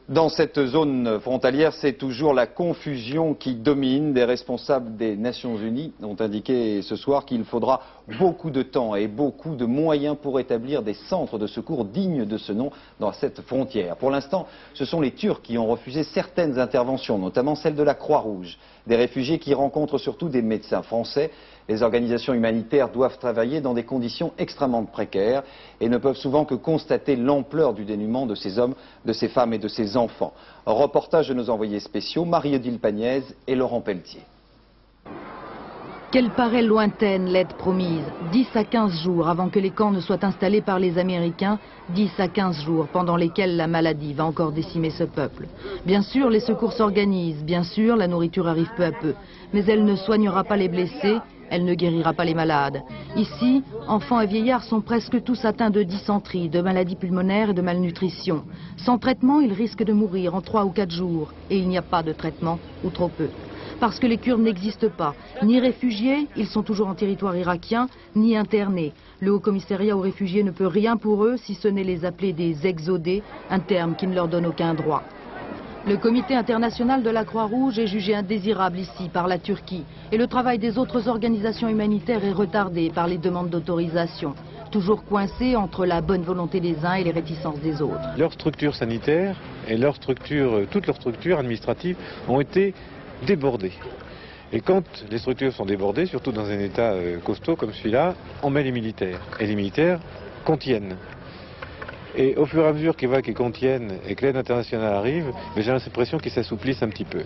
Dans cette zone frontalière, c'est toujours la confusion qui domine. Des responsables des Nations Unies ont indiqué ce soir qu'il faudra beaucoup de temps et beaucoup de moyens pour établir des centres de secours dignes de ce nom dans cette frontière. Pour l'instant, ce sont les Turcs qui ont refusé certaines interventions, notamment celle de la Croix-Rouge. Des réfugiés qui rencontrent surtout des médecins français. Les organisations humanitaires doivent travailler dans des conditions extrêmement précaires et ne peuvent souvent que constater l'ampleur du dénuement de ces hommes, de ces femmes et de ces enfants. Un reportage de nos envoyés spéciaux, Marie-Odile Pagnès et Laurent Pelletier. Qu'elle paraît lointaine, l'aide promise. 10 à 15 jours avant que les camps ne soient installés par les Américains, 10 à 15 jours pendant lesquels la maladie va encore décimer ce peuple. Bien sûr, les secours s'organisent, bien sûr, la nourriture arrive peu à peu. Mais elle ne soignera pas les blessés, elle ne guérira pas les malades. Ici, enfants et vieillards sont presque tous atteints de dysenterie, de maladies pulmonaires et de malnutrition. Sans traitement, ils risquent de mourir en 3 ou 4 jours. Et il n'y a pas de traitement, ou trop peu. Parce que les Kurdes n'existent pas. Ni réfugiés, ils sont toujours en territoire irakien, ni internés. Le Haut-Commissariat aux réfugiés ne peut rien pour eux, si ce n'est les appeler des exodés, un terme qui ne leur donne aucun droit. Le comité international de la Croix-Rouge est jugé indésirable ici par la Turquie. Et le travail des autres organisations humanitaires est retardé par les demandes d'autorisation. Toujours coincé entre la bonne volonté des uns et les réticences des autres. Leurs structures sanitaires et toutes leurs structures administratives ont été débordées. Et quand les structures sont débordées, surtout dans un état costaud comme celui-là, on met les militaires. Et les militaires contiennent. Et au fur et à mesure qu'ils voient qu'ils contiennent et que l'aide internationale arrive, j'ai l'impression qu'ils s'assouplissent un petit peu.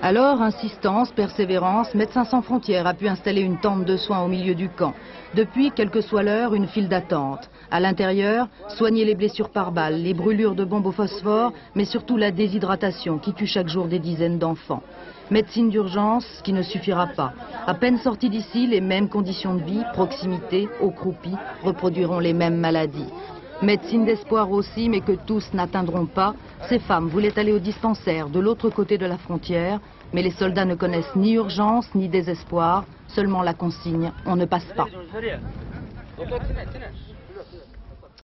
Alors, insistance, persévérance, Médecins sans frontières a pu installer une tente de soins au milieu du camp. Depuis, quelle que soit l'heure, une file d'attente. À l'intérieur, soigner les blessures par balles, les brûlures de bombes au phosphore, mais surtout la déshydratation qui tue chaque jour des dizaines d'enfants. Médecine d'urgence qui ne suffira pas. À peine sortis d'ici, les mêmes conditions de vie, proximité, eau croupie, reproduiront les mêmes maladies. Médecine d'espoir aussi, mais que tous n'atteindront pas. Ces femmes voulaient aller au dispensaire de l'autre côté de la frontière, mais les soldats ne connaissent ni urgence ni désespoir, seulement la consigne, on ne passe pas.